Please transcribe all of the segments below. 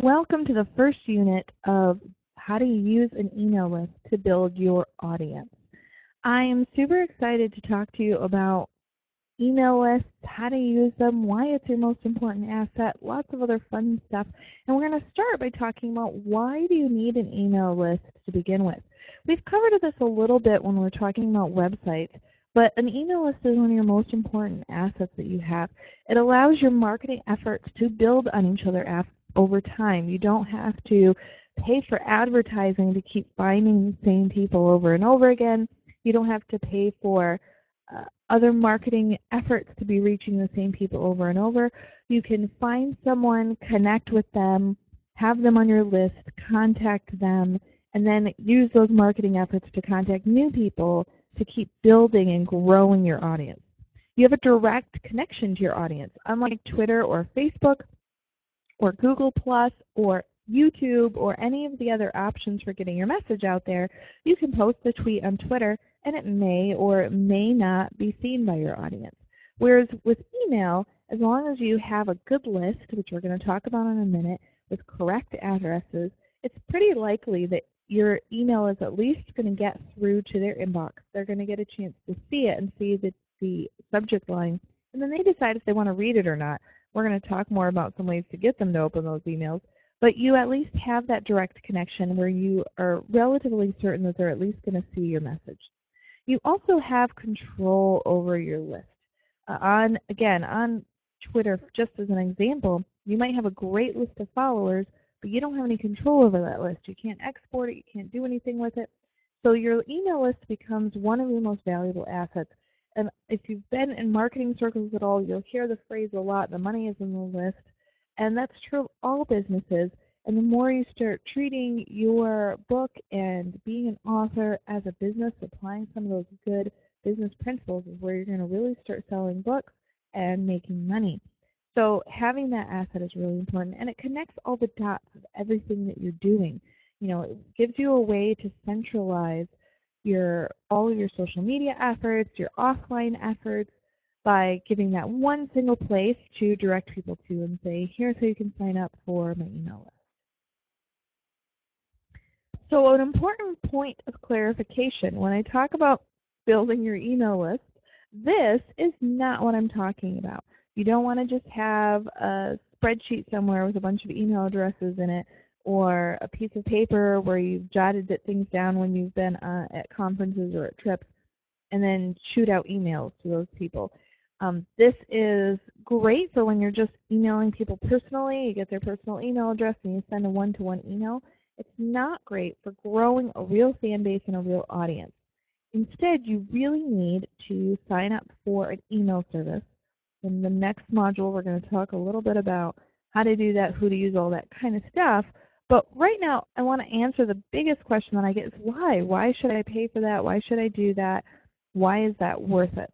Welcome to the first unit of how to use an email list to build your audience. I am super excited to talk to you about email lists, how to use them, why it's your most important asset, lots of other fun stuff. And we're going to start by talking about why do you need an email list to begin with. We've covered this a little bit when we're talking about websites, but an email list is one of your most important assets that you have. It allows your marketing efforts to build on each other over time. You don't have to pay for advertising to keep finding the same people over and over again. You don't have to pay for other marketing efforts to be reaching the same people over and over. You can find someone, connect with them, have them on your list, contact them, and then use those marketing efforts to contact new people to keep building and growing your audience. You have a direct connection to your audience. Unlike Twitter or Facebook or Google Plus or YouTube or any of the other options for getting your message out there, you can post a tweet on Twitter and it may or may not be seen by your audience. Whereas with email, as long as you have a good list, which we're going to talk about in a minute, with correct addresses, it's pretty likely that your email is at least going to get through to their inbox. They're going to get a chance to see it and see the subject line, and then they decide if they want to read it or not. We're going to talk more about some ways to get them to open those emails, but you at least have that direct connection where you are relatively certain that they're at least going to see your message. You also have control over your list. On Twitter, just as an example, you might have a great list of followers, but you don't have any control over that list. You can't export it. You can't do anything with it. So your email list becomes one of your most valuable assets. And if you've been in marketing circles at all, you'll hear the phrase a lot, the money is in the list. And that's true of all businesses. And the more you start treating your book and being an author as a business, applying some of those good business principles is where you're going to really start selling books and making money. So having that asset is really important, and it connects all the dots of everything that you're doing. It gives you a way to centralize all of your social media efforts, your offline efforts, by giving that one single place to direct people to and say, here's how you can sign up for my email list. So an important point of clarification, when I talk about building your email list, this is not what I'm talking about. You don't want to just have a spreadsheet somewhere with a bunch of email addresses in it, or a piece of paper where you've jotted things down when you've been at conferences or at trips, and then shoot out emails to those people. This is great for when you're just emailing people personally. You get their personal email address and you send a one-to-one email. It's not great for growing a real fan base and a real audience. Instead, you really need to sign up for an email service. In the next module, we're going to talk a little bit about how to do that, who to use, all that kind of stuff. But right now, I want to answer the biggest question that I get is why? Why should I pay for that? Why should I do that? Why is that worth it?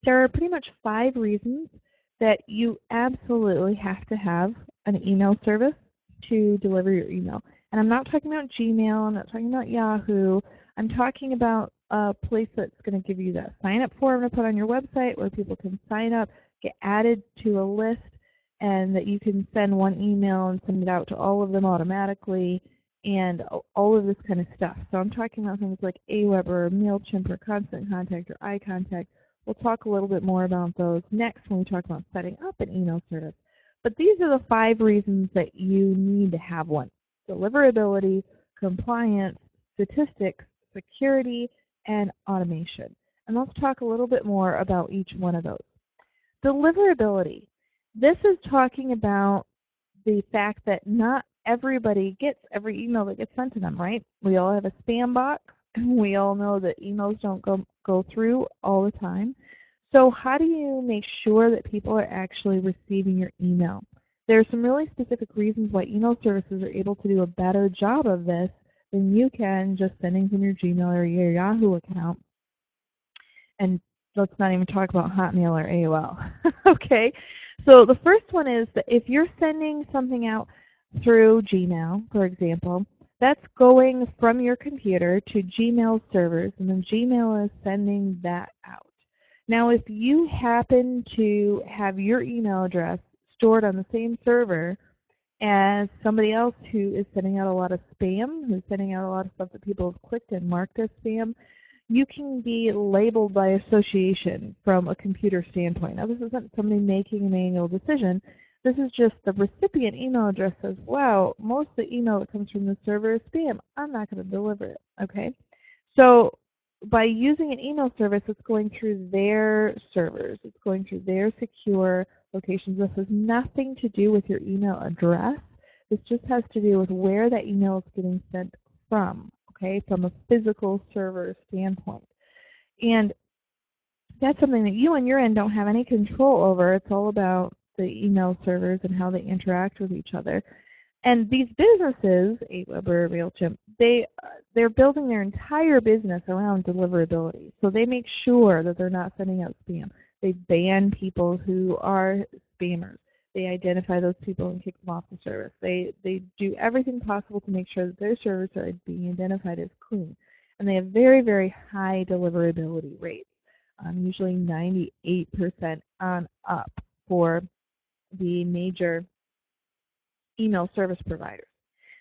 There are pretty much 5 reasons that you absolutely have to have an email service to deliver your email. And I'm not talking about Gmail, I'm not talking about Yahoo, I'm talking about a place that's going to give you that sign-up form to put on your website where people can sign up, get added to a list, and that you can send one email and send it out to all of them automatically, and all of this kind of stuff. So I'm talking about things like Aweber or MailChimp or Constant Contact or iContact. We'll talk a little bit more about those next when we talk about setting up an email service. But these are the 5 reasons that you need to have one: deliverability, compliance, statistics, security, and automation. And let's talk a little bit more about each one of those. Deliverability. This is talking about the fact that not everybody gets every email that gets sent to them, right? We all have a spam box. We all know that emails don't go through all the time. So how do you make sure that people are actually receiving your email? There are some really specific reasons why email services are able to do a better job of this than you can just sending from your Gmail or your Yahoo account. And let's not even talk about Hotmail or AOL. Okay? So the first one is that if you're sending something out through Gmail, for example, that's going from your computer to Gmail servers, and then Gmail is sending that out. Now, if you happen to have your email address stored on the same server as somebody else who is sending out a lot of spam, who's sending out a lot of stuff that people have clicked and marked as spam, you can be labeled by association from a computer standpoint. Now, this isn't somebody making a manual decision. This is just the recipient email address says, wow, most of the email that comes from the server is spam. I'm not going to deliver it, okay? So by using an email service, it's going through their servers. It's going through their secure locations. This has nothing to do with your email address. This just has to do with where that email is getting sent from, okay, from a physical server standpoint. And that's something that you on your end don't have any control over. It's all about the email servers and how they interact with each other. And these businesses, Aweber, MailChimp, they're building their entire business around deliverability. So they make sure that they're not sending out spam. They ban people who are spammers. They identify those people and kick them off the service. They do everything possible to make sure that their servers are being identified as clean. And they have very, very high deliverability rates, usually 98% on up for the major email service providers.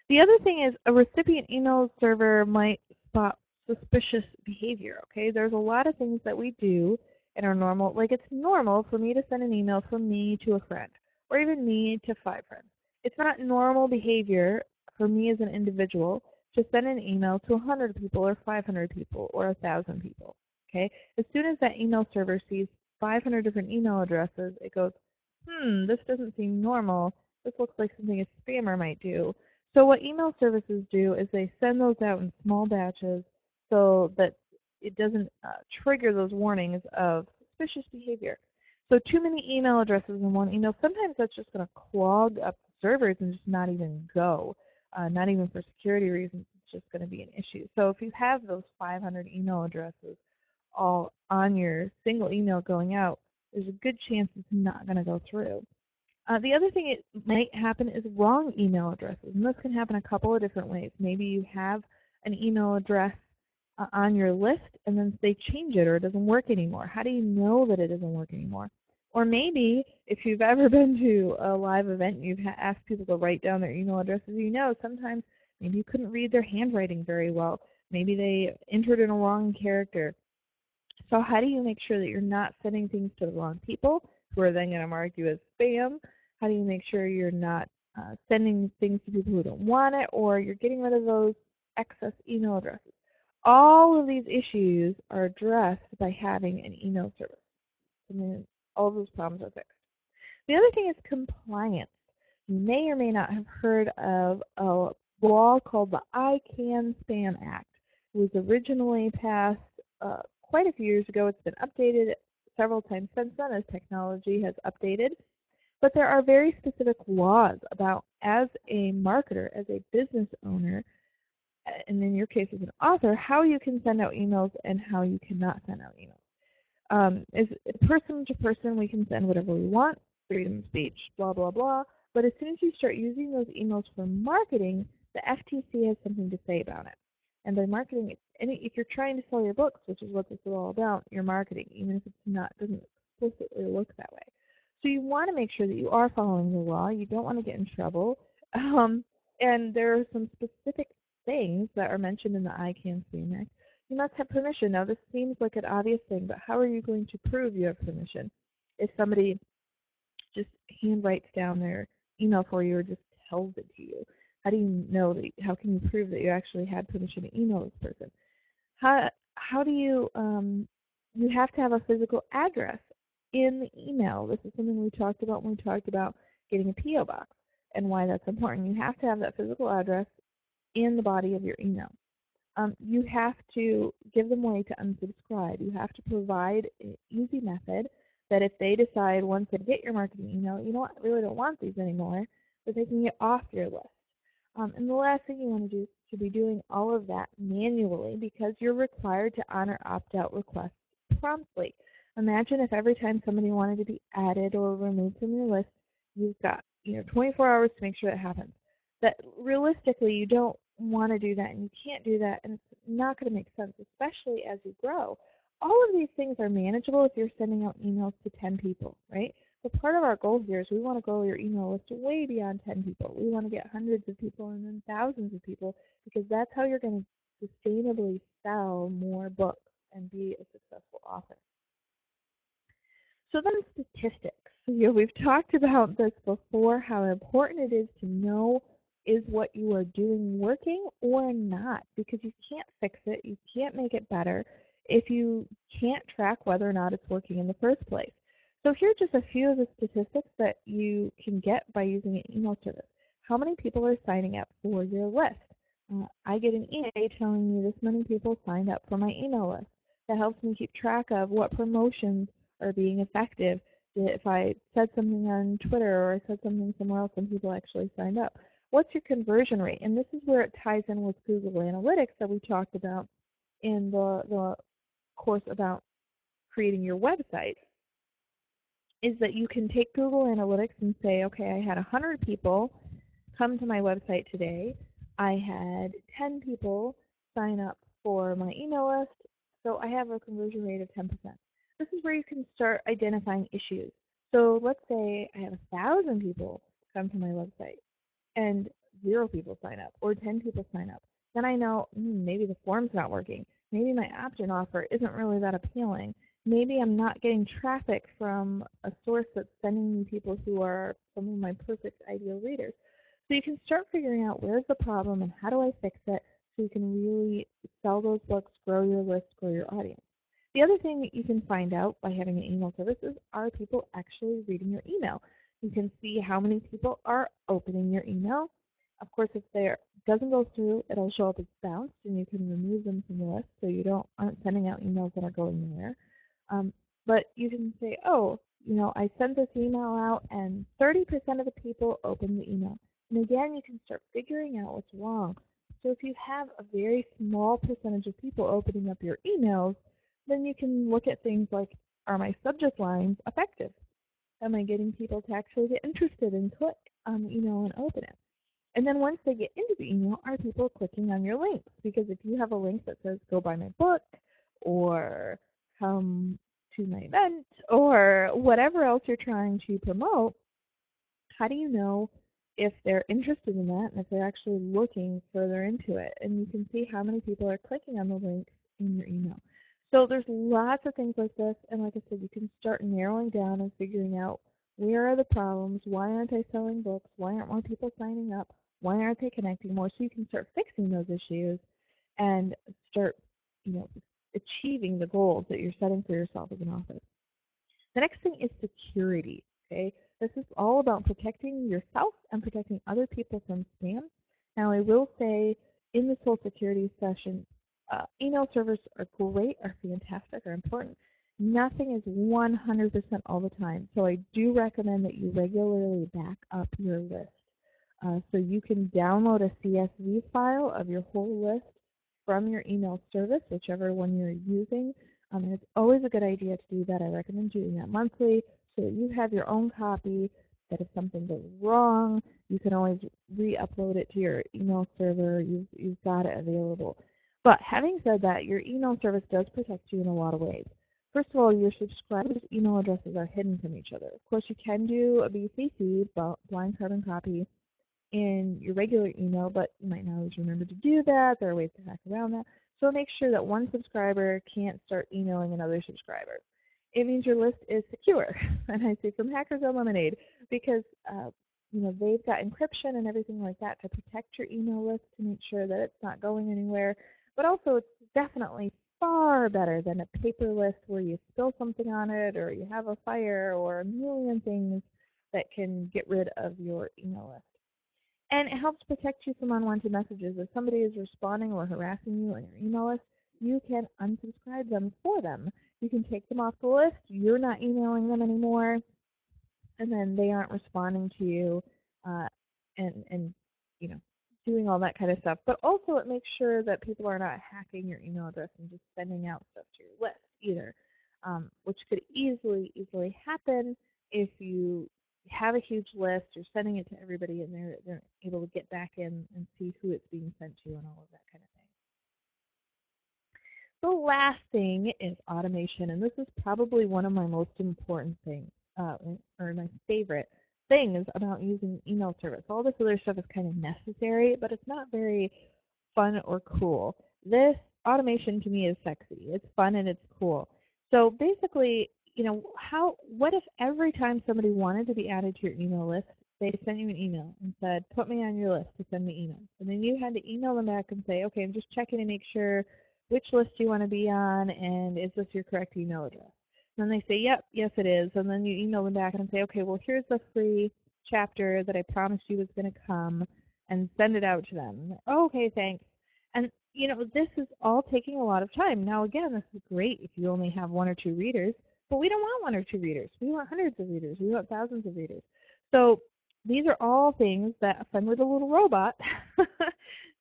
The other thing is a recipient email server might spot suspicious behavior, okay? There's a lot of things that we do in our normal, like it's normal for me to send an email from me to a friend, or even me to 5 friends. It's not normal behavior for me as an individual to send an email to 100 people or 500 people or 1,000 people, okay? As soon as that email server sees 500 different email addresses, it goes, this doesn't seem normal. This looks like something a spammer might do. So what email services do is they send those out in small batches so that it doesn't trigger those warnings of suspicious behavior. So too many email addresses in one email, sometimes that's just going to clog up the servers and just not even go. Not even for security reasons, it's just going to be an issue. So if you have those 500 email addresses all on your single email going out, there's a good chance it's not going to go through. The other thing it might happen is wrong email addresses, and this can happen a couple of different ways. Maybe you have an email address on your list, and then they change it or it doesn't work anymore. How do you know that it doesn't work anymore? Or maybe if you've ever been to a live event and you've asked people to write down their email addresses, you know sometimes maybe you couldn't read their handwriting very well. Maybe they entered in a wrong character. So how do you make sure that you're not sending things to the wrong people who are then going to mark you as spam? How do you make sure you're not sending things to people who don't want it, or you're getting rid of those excess email addresses? All of these issues are addressed by having an email service. I mean, all of those problems are fixed. The other thing is compliance. You may or may not have heard of a law called the ICANN-SPAM Act. It was originally passed quite a few years ago. It's been updated several times since then as technology has updated. But there are very specific laws about, as a marketer, as a business owner, and in your case as an author, how you can send out emails and how you cannot send out emails. As person to person, we can send whatever we want, freedom of speech, blah, blah, blah. But as soon as you start using those emails for marketing, the FTC has something to say about it. And by marketing, if you're trying to sell your books, which is what this is all about, you're marketing, even if it's not, doesn't explicitly look that way. So you want to make sure that you are following the law. You don't want to get in trouble. And there are some specific things that are mentioned in the ICANN-SPAM Act. You must have permission. Now, this seems like an obvious thing, but how are you going to prove you have permission if somebody just handwrites down their email for you or just tells it to you? How do you know that? How can you prove that you actually had permission to email this person? How do you? You have to have a physical address in the email. This is something we talked about when we talked about getting a P.O. box and why that's important. You have to have that physical address in the body of your email. You have to give them a way to unsubscribe. You have to provide an easy method that if they decide once they get your marketing email, you know what, I really don't want these anymore, that they can get off your list. And the last thing you want to do is to be doing all of that manually because you're required to honor opt-out requests promptly. Imagine if every time somebody wanted to be added or removed from your list, you've got 24 hours to make sure that happens. That realistically, you don't want to do that, and you can't do that, and it's not going to make sense, especially as you grow. All of these things are manageable if you're sending out emails to 10 people, right? So part of our goal here is we want to grow your email list way beyond 10 people. We want to get hundreds of people and then thousands of people, because that's how you're going to sustainably sell more books and be a successful author. So then statistics. We've talked about this before, how important it is to know, is what you are doing working or not, because you can't fix it, you can't make it better if you can't track whether or not it's working in the first place. So here are just a few of the statistics that you can get by using an email service. How many people are signing up for your list? I get an email telling me this many people signed up for my email list. That helps me keep track of what promotions are being effective. If I said something on Twitter or I said something somewhere else and people actually signed up. What's your conversion rate? And this is where it ties in with Google Analytics that we talked about in the course about creating your website, is that you can take Google Analytics and say, okay, I had 100 people come to my website today. I had 10 people sign up for my email list, so I have a conversion rate of 10%. This is where you can start identifying issues. So let's say I have 1,000 people come to my website and 0 people sign up or 10 people sign up. Then I know maybe the form's not working. Maybe my opt-in offer isn't really that appealing. Maybe I'm not getting traffic from a source that's sending me people who are some of my perfect ideal readers. So you can start figuring out where's the problem and how do I fix it, so you can really sell those books, grow your list, grow your audience. The other thing that you can find out by having an email service is, are people actually reading your email? You can see how many people are opening your email. Of course, if it doesn't go through, it'll show up as bounced, and you can remove them from the list so you aren't sending out emails that are going nowhere. But you can say, oh, I sent this email out and 30% of the people opened the email. And again, you can start figuring out what's wrong. So if you have a very small percentage of people opening up your emails, then you can look at things like, are my subject lines effective? Am I getting people to actually get interested and click on the email and open it? And then once they get into the email, are people clicking on your links? Because if you have a link that says go buy my book or come to my event or whatever else you're trying to promote, how do you know if they're interested in that and if they're actually looking further into it? And you can see how many people are clicking on the links in your email. So there's lots of things like this, and like I said, you can start narrowing down and figuring out, where are the problems, why aren't I selling books, why aren't more people signing up, why aren't they connecting more, so you can start fixing those issues and start achieving the goals that you're setting for yourself as an author. The next thing is security. Okay, this is all about protecting yourself and protecting other people from spam. Now, I will say in this whole security session, email servers are great, are fantastic, are important. Nothing is 100% all the time, so I do recommend that you regularly back up your list. So you can download a CSV file of your whole list from your email service, whichever one you're using. And it's always a good idea to do that. I recommend doing that monthly so that you have your own copy, that if something goes wrong, you can always re-upload it to your email server. You've got it available. But having said that, your email service does protect you in a lot of ways. First of all, your subscribers' email addresses are hidden from each other. Of course, you can do a BCC, blind carbon copy, in your regular email, but you might not always remember to do that. There are ways to hack around that. So make sure that one subscriber can't start emailing another subscriber. It means your list is secure, and I say from Hackers Unlimited, because they've got encryption and everything like that to protect your email list, to make sure that it's not going anywhere. But also, it's definitely far better than a paper list where you spill something on it, or you have a fire, or a million things that can get rid of your email list. And it helps protect you from unwanted messages. If somebody is responding or harassing you on your email list, you can unsubscribe them for them. You can take them off the list. You're not emailing them anymore, and then they aren't responding to you and doing all that kind of stuff. But also, it makes sure that people are not hacking your email address and just sending out stuff to your list either, which could easily happen if you have a huge list, you're sending it to everybody, and they're able to get back in and see who it's being sent to and all of that kind of thing. The last thing is automation, and this is probably one of my most important things. or my favorite things about using email service. All this other stuff is kind of necessary, but it's not very fun or cool. This automation to me is sexy. It's fun and it's cool. So basically, what if every time somebody wanted to be added to your email list, they sent you an email and said, put me on your list to send me emails. And then you had to email them back and say, okay, I'm just checking to make sure which list you want to be on and is this your correct email address? And then they say, yep, yes it is. And then you email them back and say, okay, well here's the free chapter that I promised you was going to come, and send it out to them. Oh, okay, thanks. And this is all taking a lot of time. Now again, this is great if you only have 1 or 2 readers, but we don't want 1 or 2 readers. We want hundreds of readers. We want thousands of readers. So these are all things that a fun little robot,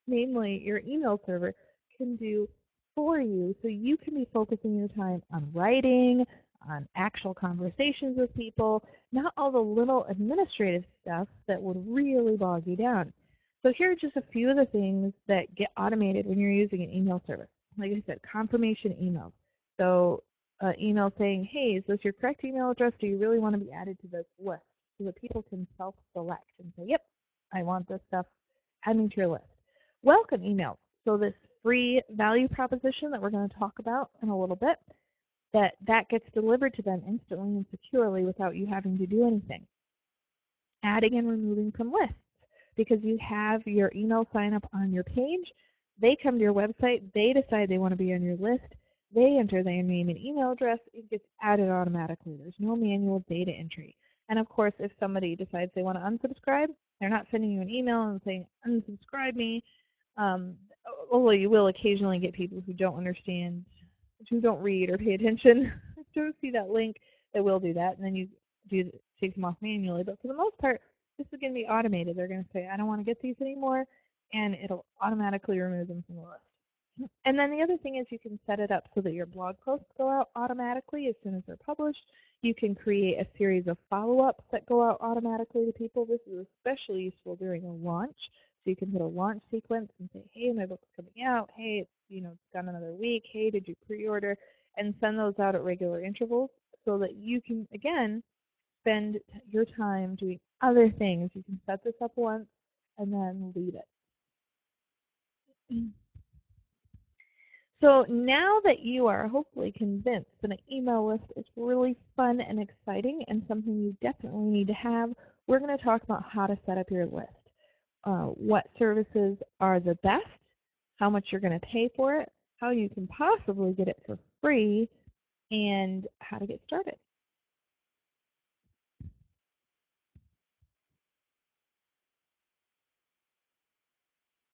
namely your email server, can do for you, so you can be focusing your time on writing, on actual conversations with people, not all the little administrative stuff that would really bog you down. So here are just a few of the things that get automated when you're using an email service. Like I said, confirmation emails. So email saying, hey, is this your correct email address? Do you really want to be added to this list? So that people can self-select and say, yep, I want this stuff, add me to your list. Welcome emails. So this free value proposition that we're going to talk about in a little bit, that gets delivered to them instantly and securely without you having to do anything. Adding and removing from lists, because you have your email sign up on your page. They come to your website. They decide they want to be on your list. They enter their name and email address. It gets added automatically. There's no manual data entry. And of course, if somebody decides they want to unsubscribe, they're not sending you an email and saying, unsubscribe me. Although you will occasionally get people who don't understand, who don't read or pay attention, don't see that link, that will do that, and then you take them off manually. But for the most part, this is going to be automated. They're going to say, I don't want to get these anymore, and it'll automatically remove them from the list. And then the other thing is you can set it up so that your blog posts go out automatically as soon as they're published. You can create a series of follow-ups that go out automatically to people. This is especially useful during a launch. So you can put a launch sequence and say, hey, my book's coming out. Hey, it's gone another week. Hey, did you pre-order? And send those out at regular intervals so that you can, again, spend your time doing other things. You can set this up once and then leave it. So now that you are hopefully convinced that an email list is really fun and exciting and something you definitely need to have, we're going to talk about how to set up your list. What services are the best, how much you're going to pay for it, how you can possibly get it for free, and how to get started.